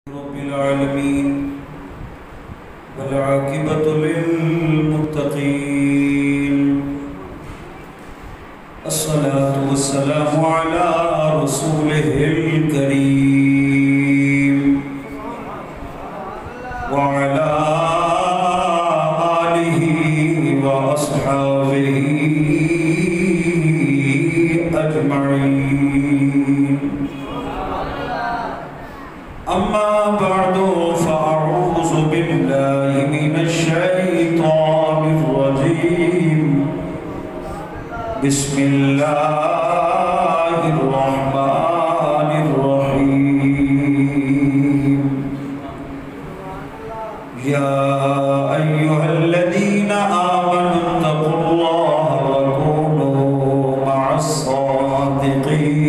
رب العالمين والعاقبة للمتقين الصلاة والسلام على رسوله الكريم وعلى آله وأصحابه أجمعين أما بعد فأعوذ بالله من الشيطان الرجيم بسم الله الرحمن الرحيم يا أيها الذين آمنوا اتقوا الله وكونوا مع الصادقين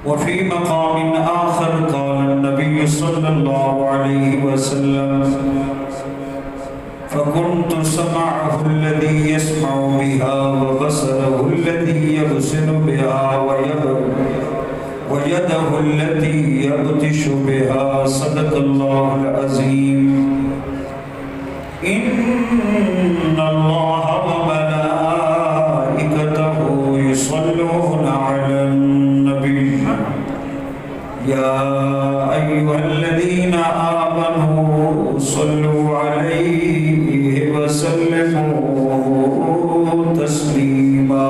وفي مقام آخر قال النبي صلى الله عليه وسلم فكنت سمعه الذي يسمع بها وبصره الذي يبصر بها ويده التي يبطش بها صدق الله العظيم إن الله وملائكته يصلون على النبي يا أيها الذين آمنوا صلوا عليه وسلموا تسليما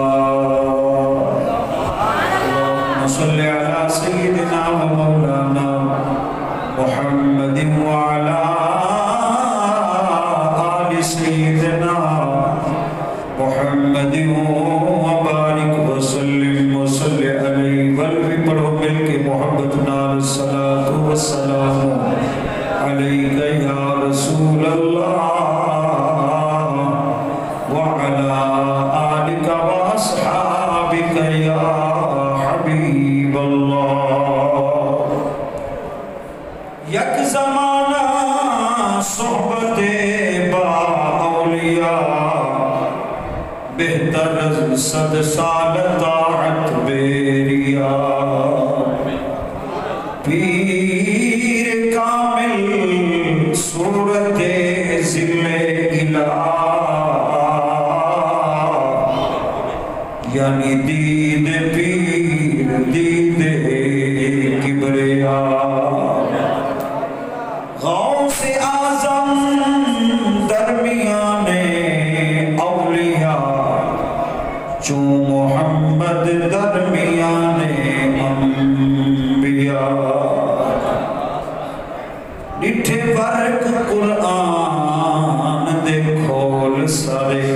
اللهم صل على سيدنا ومولانا محمد وعلى آل سيدنا محمد وبارك وسلم وصل عليه والفی پڑھو مل کے محبتنا الصلاة والسلام عليك يا رسول الله وعلى آلك وأصحابك يا حبيب الله یک زمانہ صحبت با اولیاء بہتر صد سال طاعت بیریا پیر کامل صورت ذل الہ یعنی دید پیر دید کبریا غوث اعظم درمیان اولیاء چو محمد درمیان انبیاء ڈٹھے ورک قرآن دے کھول سارے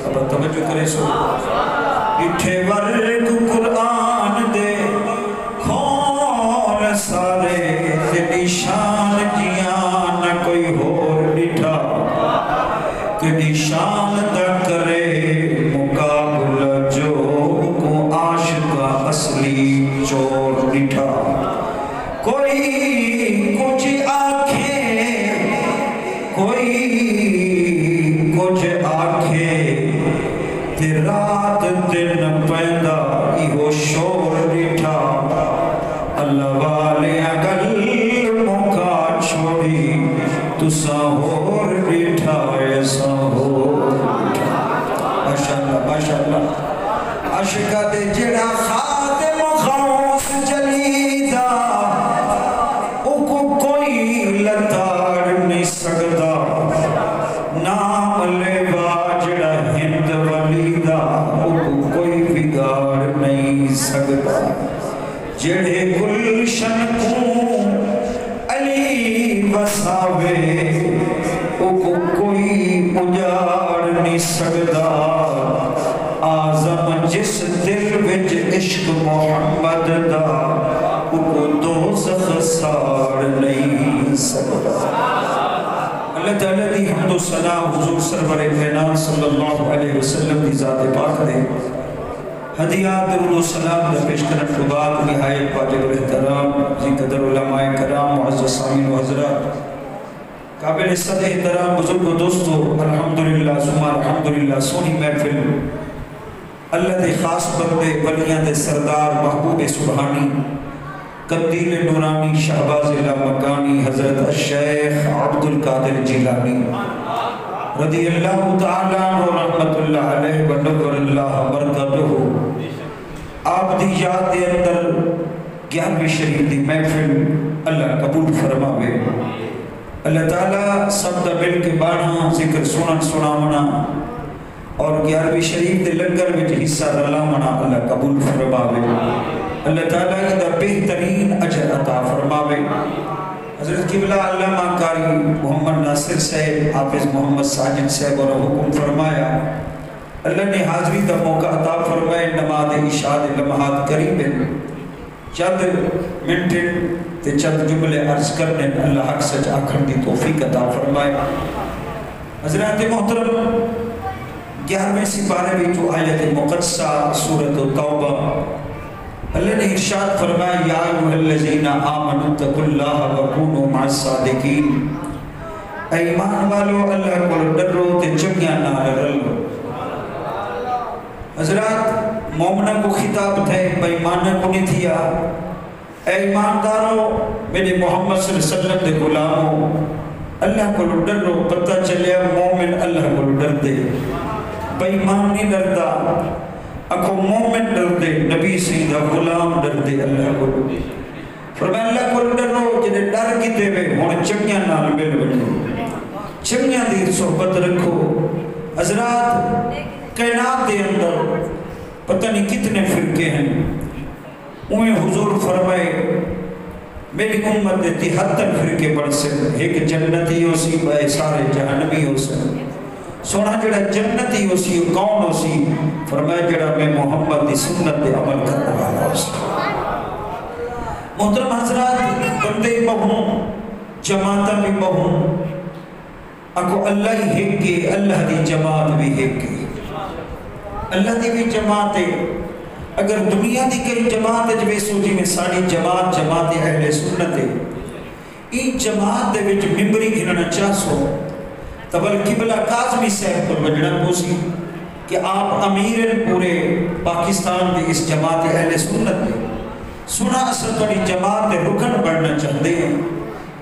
اب توجہ کرے سو ڈٹھے ورک قرآن دے کھول سارے تیری شان جیاں نہ کوئی اور ڈٹھا تیری شان دا کرے مقابلہ جو کو عاشقہ اصلی چور ڈٹھا کوئی کچھ آنکھیں کوئی کچھ آنکھیں تے رات دن پیدا ایہو شور ڈٹھا اللہ والے اگل موقع چھوڑی تسا ہور ڈٹھا ایسا ہور ڈٹھا ماشاءاللہ ماشاءاللہ عشقہ دے جڑا خاتم غوث جلیدہ لتار نہیں سکتا نام لے باجڑا ہند ولیدہ کوئی بگاڑ نہیں سکتا جڑے گلشن کو علی بساوے کوئی اجاڑ نہیں سکتا آزم جس دل وچ عشق محمد دا کو دوزخ ساڑ نہیں سکتا اللہ تعالیٰ دی حمد و ثنا حضور سرور کائنات صلی اللہ علیہ وسلم دی ذات پاک دے ہدیات درود و سلام دا پیش کرن کے بعد نہایت واجب احترام جی قدر علماء کرام معزز سامعین و حضرات قابل عزت احترام بزرگ و دوستو الحمدللہ ثم الحمدللہ سونی محفل اللہ دے خاص بندے ولیاں دے سردار محبوب سبحانی قندیل نورانی شہباز لامکانی حضرت الشیخ عبد القادر جیلانی رضی اللہ تعالیٰ عنہ رحمت اللہ علیہ ونور اللہ برکاتہ آپ دی یاد دے اندر 11ویں شریف دی محفل اللہ قبول فرماوے اللہ تعالیٰ سب دا مل کے بانا ذکر سنن سنامنا اور 11ویں شریف دے لنگر وچ حصہ رلامنا اللہ قبول فرماوے اللہ تعالیٰ دا بہترین اجر عطا فرماوے حضرت قبلہ علامہ قاری محمد ناصر صاحب حافظ محمد ساجد صاحب اور حکم فرمایا اللہ نے حاضری دا موقع عطا فرمائے نماز عشاء دے لمحات قریب ہیں چند منٹ تے چند جملے عرض کرنے اللہ حق سچ آکھن دی توفیق عطا فرمائے حضرات محترم 11ویں سپارے میں جو آیت مقدسہ سورۃ توبہ اللہ نے ارشاد فرمایا یا ایھا الذین آمنوا اتقوا اللہ وکونوا مع الصادقین اے ایمان والو اللہ کو ڈرو تے چنگیاں نال رلو حضرات مومنہ کو خطاب تھے بے ایمانہ کو نہیں تھیا اے ایماندارو میرے محمد صلی اللہ علیہ وسلم دے غلامو اللہ کو ڈرو پتہ چلیا مومن اللہ کو ڈر دے بے ایمان نہیں ڈردا اکھو مومن ڈر دے نبی سیدہ غلام ڈر دے اللہ کو فرمایا اللہ کو ڈرو جنہیں ڈر کی دے وے ہونے چنگیاں نال مل بنو چنگیاں دی صحبت رکھو حضرات کائنات دے اندر پتہ نہیں کتنے فرقے ہیں انہیں حضور فرمائے میری امت دے 73 فرقے بڑھ سے ایک جنتی ہو سی بے سارے جہنمی ہو سے سونا جڑا جنتی ہو سی کون ہو سی فرمایا جڑا میں محمد دی سنت دے عمل کرنے والا ہو سی محترم حضرات بندے بہوں جماعتہ بھی بہوں اکو اللہ ہی ہیک کے اللہ دی جماعت بھی ہیک کے اللہ دی بھی جماعت ہے اگر دنیا دی کئی جماعت ہے جوے سوچی میں ساری جماعت اہل سنت ہے این جماعت دے وچ ممبری گھننا چاہسو تبل قبلہ کاظمی صاحب پر وجڑا پوسی کہ آپ امیر پورے پاکستان دے اس جماعت اہل سنت ہے سنا اصل بڑی جماعت دے رکن بڑھنا چاہتے ہیں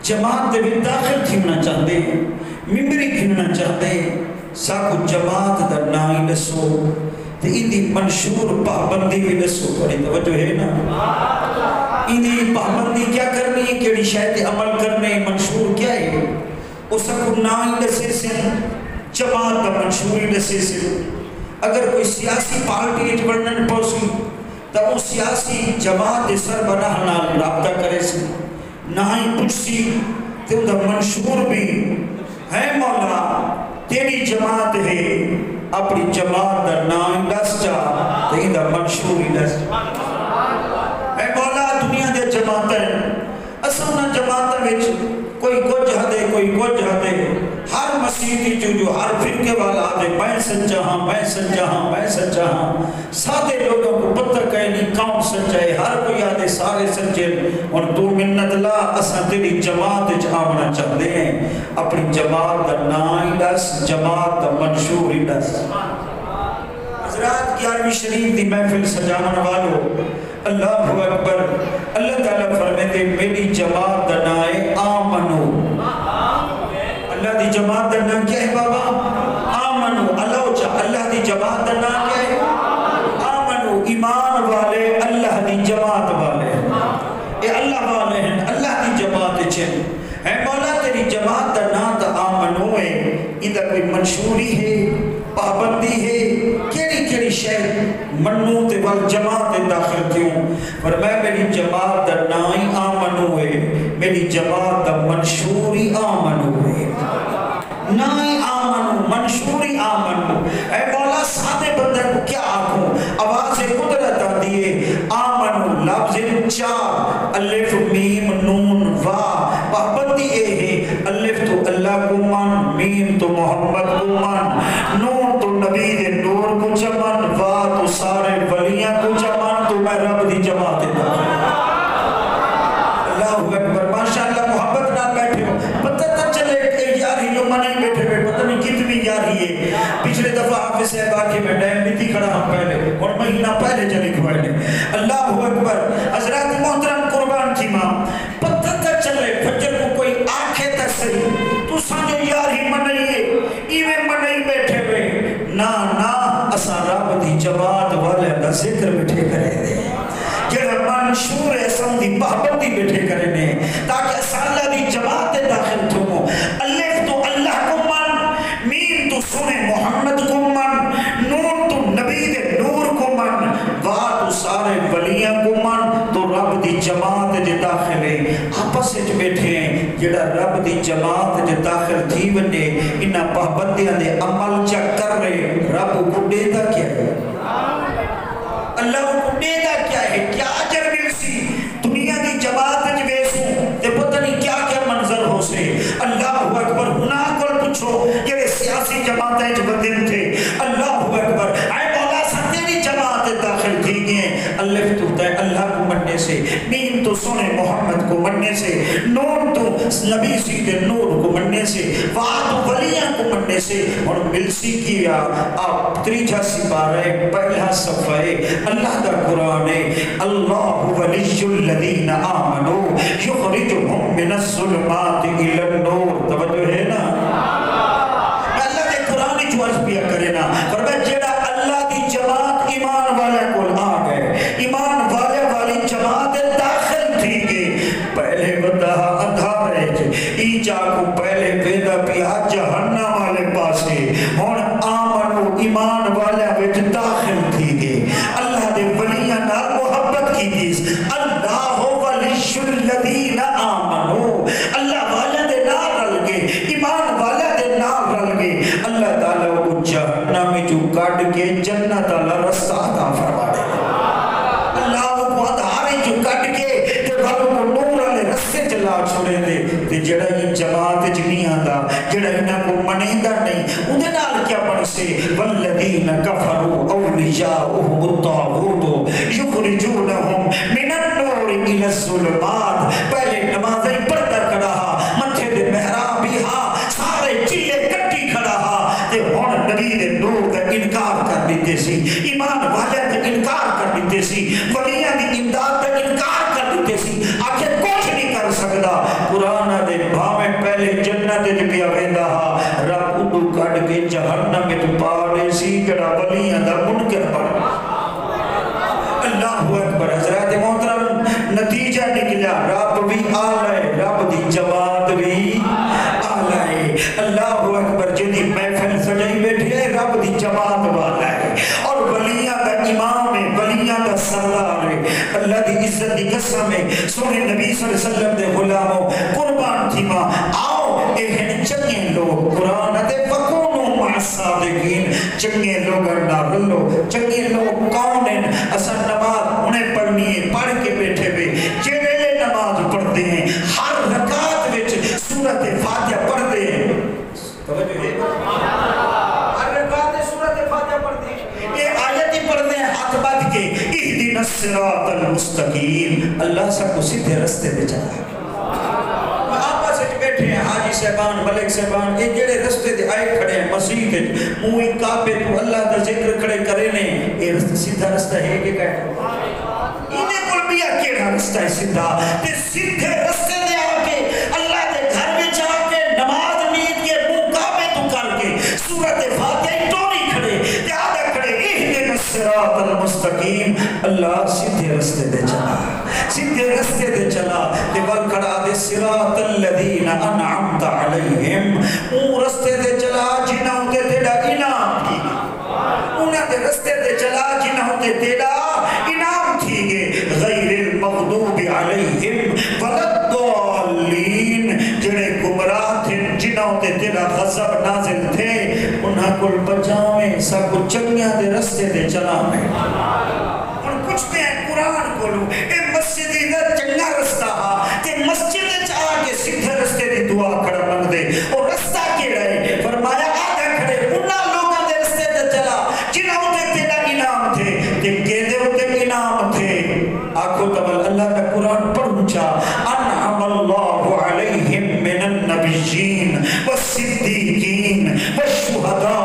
جماعت دے بھی داخل تھیمنا چاہتے ہیں ممبری گھننا چاہتے ہیں ساکو جماعت دا نائی نسو تے اندی منشور پابندی بھی نسو بڑی توجہ ہے نا اندی پابندی کیا کرنی ہے کیڑی شاید عمل کرنے منشور کیا ہے اس کو نائی نسے سے جماعت دا منشوری نسے سے اگر کوئی سیاسی پارٹی اچ بڑھنن پوسی تا وہ سیاسی جماعت سر بناہ نال رابطہ کرے سے نائی پوچھ سی تے ان دا منشور بھی ہے مولا تیری جماعت ہے اپنی جماعت دا نام دس جا تے دا منشوری دس اے مولا دنیا دے جماعت ہے اصلا جماعت وچ کوئی کچھ ہدے کوئی کچھ ہدے ہر مسیحی جو ہر فرقے والا آدھے میں سچا ہاں میں سچا ہاں میں سچا ہاں سادے لوگوں کو پتہ کہے نہیں کون سچا ہے ہر کوئی آدھے سارے سچے اور تو منت لا اساں تیری جماعت وچ آمنا چاہتے ہیں اپنی جماعت دا نام دس جماعت دا منشور دس حضرات 11ویں شریف دی محفل سجاون والو اللہ اکبر اللہ تعالیٰ فرماتے میری جماعت دا نام آمنو اللہ دی جماعت دا نام کیا ہے بابا آمنو اللہ دی جماعت دا نام کیا ہے آمنو ایمان والے اللہ دی جماعت والے اے اللہ والے ہیں اللہ دی جماعت چھے اے مولا تیری جماعت دا نام دا آمنو ہے ادھا کوئی منشوری ہے پابندی ہے کیڑی شہر منو تے وال جماعت داخل کیوں پر میں میری جماعت دا نائی آمنو ہے میری جماعت دا منشوری آمنو ہے نائی آمنو منشوری آمنو اے مولا سادے بندے کو کیا آکھوں آواز قدرت آدھیے آمنو لفظ چار الف میم نون وا پابندی اے ہے الف تو اللہ کو مان میم تو محمد کو مان نون تو نبی دے نور کو چمان وا تو سارے ولیاں کو چمان تو میں رب دی جماعت دا اللہ اکبر ماشاءاللہ محبت نہ بیٹھے ہو پتہ نہ چلے کہ یار ہی جو منع بیٹھے ہوئے پتہ نہیں کتنی یار رہی ہے. پچھلے دفعہ حافظ صاحب آ کے میں ڈیم بھی تھی کھڑا ہم پہلے اور مہینہ پہلے چلے کھوائے. اللہ اکبر. حضرات محترم قربان تھی ماں پتہ تک چلے فجر کو کوئی آنکھیں تک صحیح تو سمجھو یار ہی منائیے ایویں منائی بیٹھے ہوئے نا اسا رب دی جماعت والے دا ذکر بیٹھے کرے دے جڑا منشور ہے سن دی پابندی بیٹھے کرے نے تاکہ اسا اللہ دی جماعت داخل تھو. الف تو اللہ کو من, میم تو سنے محمد کو من, نون تو نبی دے نور کو من, وا تو سارے ولیاں کو من. تو رب دی جماعت دے داخل ہے آپس وچ بیٹھے ہیں جڑا رب دی جماعت دے داخل تھی ونڈے انہاں پابندیاں دے عمل چا کر رہے رب کو دے دا کیا ہے اللہ کو دے دا کیا ہے کیا اجر مل سی دنیا دی جماعت وچ ویسوں تے پتہ نہیں کیا کیا منظر ہو سے. اللہ اکبر. گناہ کول پوچھو جڑے سیاسی جماعتیں وچ بندے تھے اللہ اکبر اے مولا سچی جماعت داخل تھی گئے. الف تو تے اللہ کو مننے سے, میم تو سنے محمد کو مننے سے, نون تو نبی سی کے نور کو مننے سے, وا تو ولیاں کو مننے سے. اور ملسی کیا آپ تریجا سپارہ پہلا صفحہ اللہ دا قرآن ہے اللہ ولی الذین آمنوا یخرجهم من الظلمات الی النور. توجہ ہے نا اللہ دے قرآن جو عرض پیا کرے نا فرمایا جیڑا اللہ دی جماعت ایمان والے کو آ گئے ایمان والے والی جماعت داخل تھی گئے پہلے بتا اندھارے ای جا کو پہلے پیدا پیا جہنم والے پاسے ہن آمنو ایمان والے وچ داخل تھی گئے اللہ دے ولیاں نال محبت کی دیس. اللہ ولی الذین آمنو اللہ والے دے نال رل گئے ایمان والے دے نال رل گئے. اللہ تعالی کو جہنم جو کاٹ کے جنت والا رستہ عطا فرما دے. اللہ کو ادھارے جو کٹ کے تے بھلو کو نور والے رستے چلا چھوڑے دے تے جڑا یہ جماعت وچ نہیں آندا جڑا انہاں کو منیندا نہیں اودے نال کیا بن سے والذین کفروا اولیاءهم الطاغوت یخرجونهم من النور الى الظلمات. پہلے نمازیں پڑھتا کھڑا متھے دے محراب بھی ہا سارے چیلے کٹی کھڑا تے ہن نبی دے نور دا انکار کر دیتے سی ایمان والے دا انکار کر دیتے سی ولیاں دی امداد دا انکار کر دیتے سی آخر کچھ نہیں کر سکدا. قرآن دے بھاویں پہلے جنت وچ پیا ویندا رب اودو کڈ کے جہنم وچ پا دے سی جڑا ولیاں دا منکر بن. اللہ اکبر. حضرات محترم نتیجہ نکلا رب بھی آلہ ہے رب دی جماعت بھی آلہ ہے. اللہ اکبر. جدی محفل سجائی بیٹھے ہے رب دی جماعت والا ہے اور ولیاں دا امام ہے ولیاں دا سردار ہے. اللہ دی عزت دی قسم ہے سونے نبی صلی اللہ علیہ وسلم دے غلاموں قربان تھی ماں آؤ اہن چنگے لوگ قرآن دے فکونو مع الصادقین. چنگے لوگ نہ رلو. چنگے لوگ کون ہیں؟ اصل نماز انہیں پڑھنی ہے پڑھ کے بیٹھے ہوئے جیڑے نماز پڑھتے ہیں ہر رکعت وچ سورۃ فاتحہ پڑھتے ہیں. توجہ ہے ہر رکعت سورۃ فاتحہ پڑھتے ہیں یہ آیت ہی پڑھتے ہیں ہاتھ باندھ کے اہدنا الصراط المستقیم. اللہ سب کو سیدھے راستے پہ چلا. آپس وچ بیٹھے ہیں حاجی صاحبان ملک صاحبان یہ جڑے راستے تے آئے کھڑے ہیں مسجد وچ منہ کعبے تو اللہ دا ذکر کھڑے کرے نے یہ رستہ سیدھا رستہ ہے کہ کہتے انہیں کل بھی کیڑا رستہ ہے سیدھا تے سیدھے راستے دے آ کے اللہ دے گھر وچ آ کے نماز نیت کے منہ کعبے تو کر کے سورۃ فاتحہ ٹوری کھڑے تے آدھا کھڑے اہدنا الصراط المستقیم. اللہ سیدھے راستے دے چلا سیدھے راستے دے چلا تے ول کھڑا دے صراط الذین انعمت علیہم او راستے دے چلا جنہاں تے تیرا انعام تھی انہاں دے راستے دے چلا جنہاں تے تیرا انعام تھی گے غیر المغضوب علیہم ولا الضالین. جڑے گمراہ تھے جنہاں تے تیرا غضب نازل تھے انہاں کول بچاویں سب کو چنگیاں دے راستے دے چلاویں. اور کچھ تے قرآن کولو اے مسجد دا چنگا رستہ تے مسجد وچ آ کے سیدھے راستے دی دعا کھڑا منگ دے اور رستہ کیڑا ہے فرمایا آدھا کھڑے انہاں لوگاں دے راستے تے چلا جنہاں تے تیرا انعام تھے تے کیدے تے انعام تھے. آکھو تبل اللہ کا قرآن پڑھوں چا انعم اللہ علیہم من النبیین والصدیقین والشہداء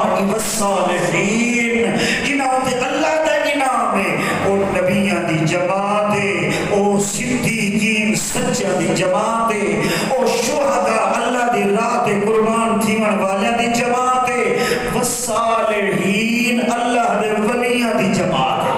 ولیاں دی جماعت ہے، او صدیقین سچا دی جماعت ہے، او شہداء اللہ دی راہ تے قربان تھیون والیاں دی جماعت ہے، والصالحین اللہ دے ولیاں دی جماعت ہے،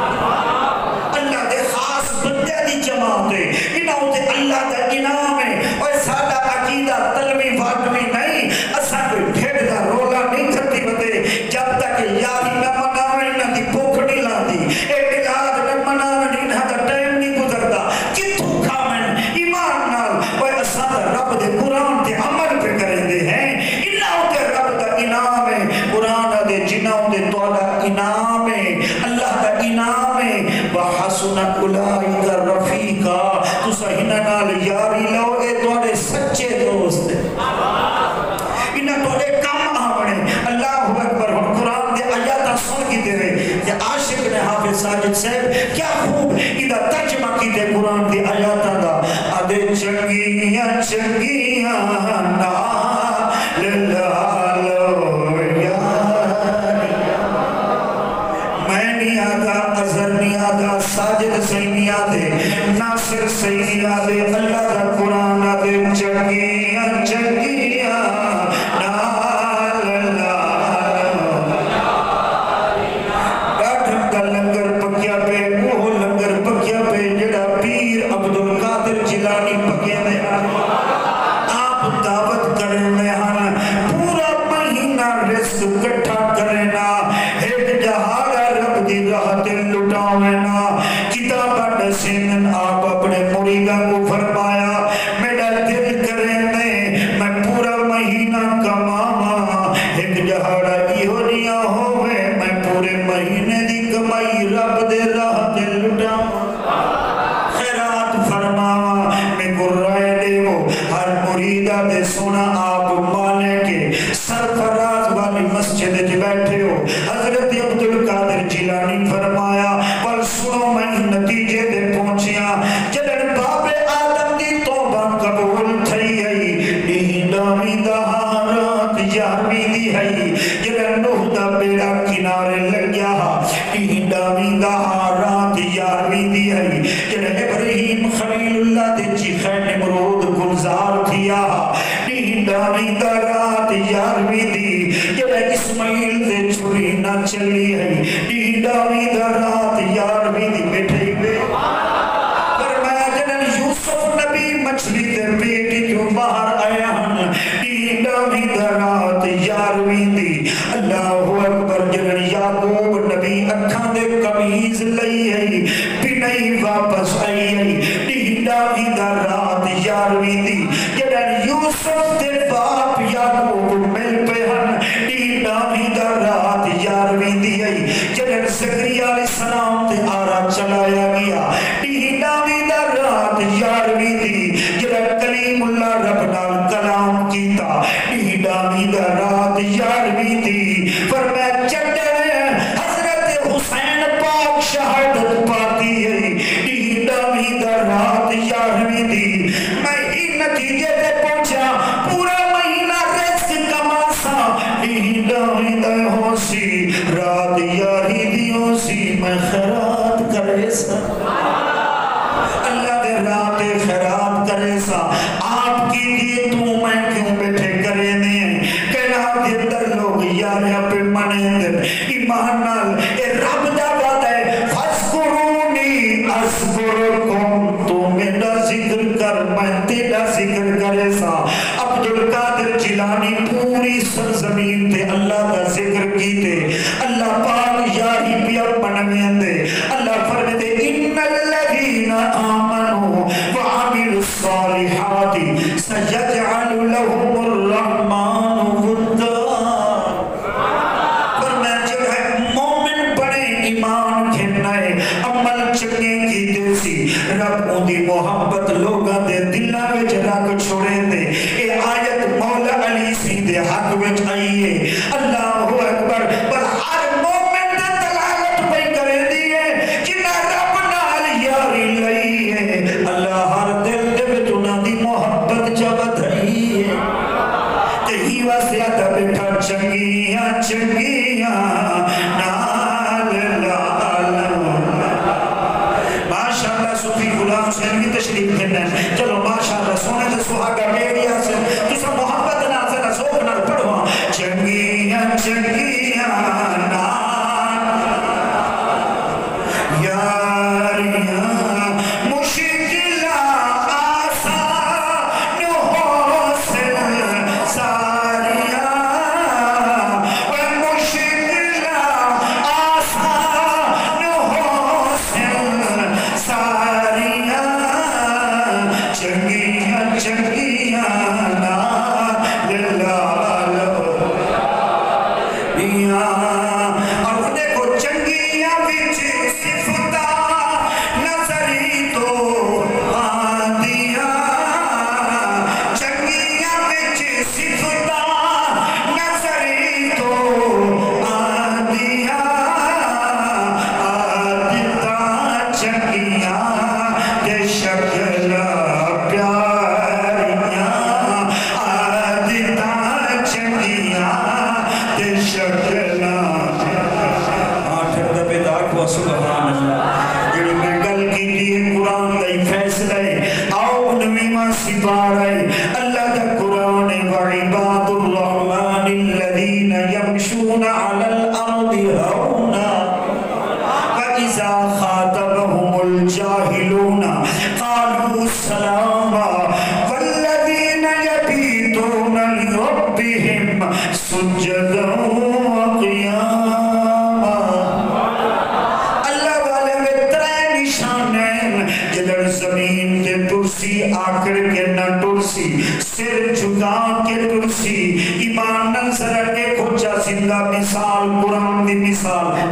اللہ دے خاص بندے دی جماعت ہے، انہاں تے اللہ دا انعام ہے۔ اور ساڈا عقیدہ تلوی واٹوی نہیں، اساں کوئی ڈھڈ دا رولا نہیں کرتی بندے، جب تک یاری نہ مناویں نہ دی بھوک نہیں لاندی، اعتقاد نہ مناویں انہاں دا ٹائم نہیں گزردا، کتھوں کھاویں ایمان نال۔ اور اساں رب دے قرآن تے عمل پہ کریندے ہیں، انہاں تے رب دا انعام ہے، قرآن دے جنہاں تے تہاڈا انعام ہے، اللہ دا انعام ہے۔ وحسن اولئک رفیقا، تساں انہاں نال یاری لو، اے تہاڈے سچے دوست ہیں، انہاں تہاڈے کم آونے۔ اللہ اکبر۔ ہن قرآن دے آیات سن کی دے کہ عاشق نے حافظ ساجد صاحب کیا خوب ادا ترجمہ کی دے قرآن دے آیات دا، ادے چنگیاں چنگیاں نال لالو اظہر نہیں آدھا، ساجد صحیح نہیں آدھے، ناصر صحیح نہیں آدھے، اللہ دا قرآن آدھے چنگیاں چنگیاں نال لالو۔ ڈاٹھن کا لنگر پکیا پہ، وہ لنگر پکیا پہ جڑا پیر عبدالقادر جیلانی پکیا میں آپ دعوت کرنے ہن، پورا مہینہ رزق کٹھا کرنا، ایک جہاڑا رب دی راہ تے لٹاونا، کتابہ نسین آپ اپنے مریدہ کو فرمایا، میرا دل کرنے میں پورا مہینہ کماما، ایک جہاڑا ایہونیاں ہوئے میں پورے مہینے دی کمائی رب دے راہ تے لٹاونا، خیرات فرماوا میں گرائے دے وہ ہر مریدہ دے سونا آپ مانے کے سرفراز والی مسجد جی بیٹھے ہو، حضرت عبدالقادر جیلانی فرمایا پر سنو میں نتیجے دے پہنچیاں، جدن باب آدم دی توبہ قبول تھی ہے، نیندامی دا حارات یاروی دی ہے، جدن نوح دا بیڑا کنارے لگیا، نیندامی دا حارات یاروی دی ہے، جدن ابراہیم خلیل اللہ دے چیخے نمرود گلزار تھیا، نیندامی دا رات یاروی دی، جدن اسماعیل دے چھری نہ چلی ہے، نیندامی دا رات یاروی دی بیٹھے بے، فرمایا جنن یوسف نبی مچھلی دے بیٹی جو باہر آیا ہن، نیندامی دا رات یاروی دی، اللہ اکبر۔ جنن یعقوب نبی اکھاں دے قمیض لئی ہے، بھی نہیں واپس آئی ہے، نیندامی دا رات یاروی دی، جنن یوسف دے باپ یعقوب مل پہ ہن، نیندامی دا رات یاروی دی ہے، جنن زکریا علیہ السلام تے آرہ چلایا گیا، نیندامی دا رات یاروی دی، جنن کلیم اللہ رب نال کلام کیتا، نیندامی دا رات یاروی دی، فرمایا چڑھے حضرت حسین پاک شہادت پاتی ہے، نیندامی دا رات یاروی دی، میں ہی نتیجے دے پہنچا، پورا مہینہ رزق کماسا، نیندامی دا ہو سی، رات یاری دی ہو سی، میں خیرات کرے سا، اللہ دے رات خیرات کرے سا، آپ کی دیئے تو میں کیوں بیٹھے کرے دیں، کہنا دے در لوگ یاریاں پہ منے دن، ایمان نال اے رب دا وعدہ ہے، فَاذْكُرُونِي أَذْكُرْكُمْ، تو میرا ذکر کر میں تیرا ذکر کرے سا۔ عبدالقادر جیلانی پوری سرزمین تے اللہ دا ذکر کیتے، اللہ پاک یاری پیا پنوین دے، اللہ فرمدے اِنَّ الَّذِينَ آمَنُوا وَعَمِلُوا الصَّالِحَاتِ سَيَجْعَلُ لَهُمُ الرَّحْمَنُ وُدًّا، فرمایا جو ہے مومن بڑے ایمان کھنائے عمل چکے کی دیسی، رب ان دی محبت لوگاں دے دلہ وچ رکھ چھوڑے دے، اے آیت مولا علی سی دے حق وچ آئیے، اللہ اکبر، پر ہر مومن دے دلالت پہ کرے دیئے، جنہ رب نال یاری لئی ہے، اللہ ہر دل دے وچ انہاں دی محبت جبت رہی ہے، کہ ہی واسطہ دا بیٹھا چنگیاں چنگیاں نال لالو، حسین بھی تشریف دینا ہے چلو ماشاءاللہ سونے دے سہاگا بیڑیا سے تسا محبت نہ سے ذوق نہ پڑھوا چنگیاں چنگیاں نا یاریاں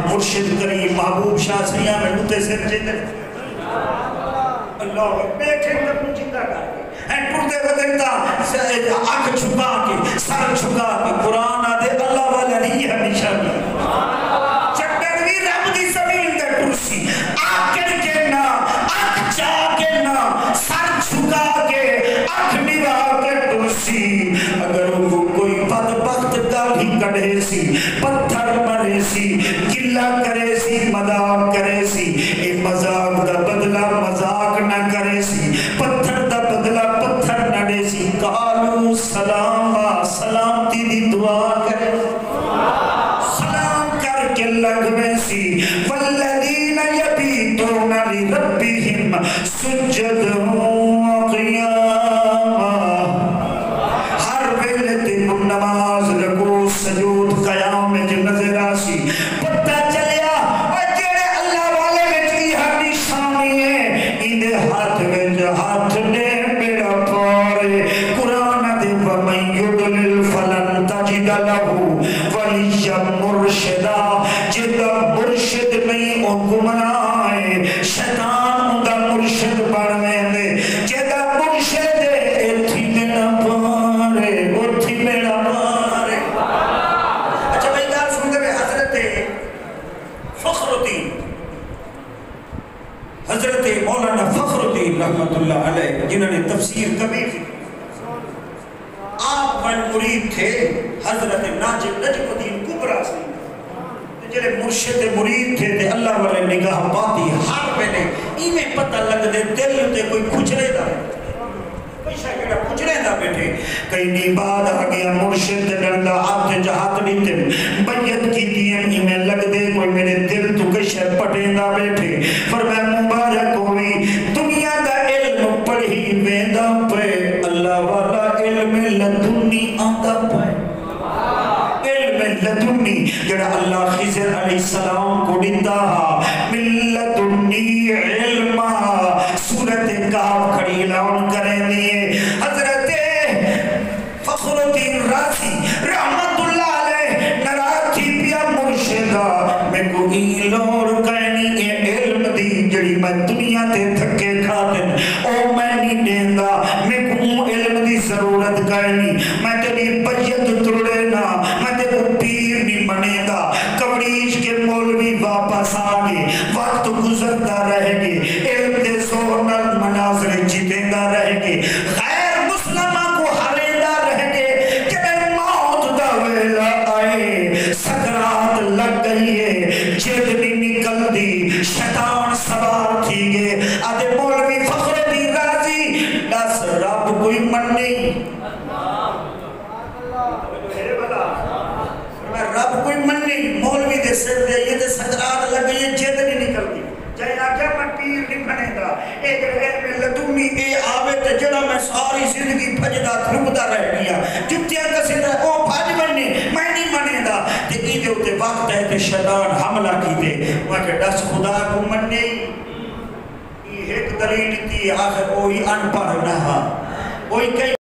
مرشد کریم محبوب شاہ سیاں میں نوتے سے جیتے اللہ بیٹھے تک مجھتا کر ہیں پردے بدن دا آنکھ چھکا کے سر چھکا کے قرآن آدھے اللہ والا نہیں ہمیشہ بھی چکر بھی رب دی زمین دے کرسی آکر کے نا آنکھ چا کے نا سر چھکا کے آنکھ نگا کے کرسی اگر وہ کوئی بدبخت داڑھی کڑھے سی پتھر مرے سی گلہ کرے سی مذاق کرے سی اے مذاق دا بدلہ مذاق نہ کرے سی پتھر دا بدلہ پتھر نہ دے سی قالو سلاما سلامتی دی دعا کرے سلام کر کے لگوے سی والذین یبیتون لربہم سجدا وقیاما ہر ویلے تے نماز رکوع سجود قیام میں جو نظر آسی پتہ چلیا اور جیڑے اللہ والے میں جی ہر نشانی ہے ایدے ہاتھ میں جو ہاتھ نے میرا پارے قرآن دے وَمَنْ يُضْلِلْ فَلَنْ تَجِدَ لَهُ وَلِيًّا مُرْشِدًا جدا مرشد نہیں او گمراہ شیطان اندہ مرشد بڑھوے دے جدا مرشد ایتھی میں نہ پارے ایتھی میں نہ پارے اچھا بھائی دار سنتے ہوئے حضرت مولانا فخر الدین رحمت اللہ علیہ جنہوں نے تفسیر کبیر کی آپ من مرید تھے حضرت ناجم نجم الدین کبرا سے جنہے مرشد مرید تھے تے اللہ والے نگاہ پاتی ہر میں نے ایمیں پتہ لگ دے دل تے کوئی کچھرے دا کوئی شاکرہ کچھرے دا بیٹھے کئی نہیں بعد آگیا مرشد ڈرندہ ہاتھ جہات نیتے بیت کی دیم ایمیں لگ دے کوئی میرے دل تو کشہ پٹے دا بیٹھے فرمائے مبارک ہوئی دنیا دا علم پڑھی ویدہ پہ اللہ والا علم لدنی آدھا پہ لدنی جڑا اللہ خضر علیہ السلام کو دیتا من لدنی علما سورت کعب کھڑی اعلان کریں دیئے حضرت فخر الدین رازی رحمت اللہ علیہ نراتی پیا مرشدہ میں کو ایلور کہنی اے علم دی جڑی میں دنیا تے تھکے کھاتن او میں نہیں دیندہ میں کو علم دی ضرورت کہنی میں تیری بیت ترڑے نا میں تیری پیر نہیں بنے گا کبڑیش کے مولوی واپس آگے وقت گزرتا رہے گے علم دے سورنل مناظر جیتیں گا رہے گے غیر مسلمہ کو حریدہ رہے گے جب موت دا ویلا آئے سکرات لگ گئی ہے جیدنی نکل دی شیطان سوار تھی گے آدھے مولوی فخر منی رب کوئی منی مولوی دے سر دے یہ دے سکرات لگے یہ جد نہیں نکلتی جائے آکھا میں پیر نہیں بنے دا ایک علم لدونی اے آوے تے جڑا میں ساری زندگی بھجدہ تھرپدہ رہ گیا جتیاں کسی رہے او بھاج بننے میں نہیں بنے دا تے ایدے ہوتے وقت ہے تے شیطان حملہ کی دے وہاں کہ دس خدا کو مننے یہ ایک دلیل تھی آخر وہی ان پڑھ رہا وہی کئی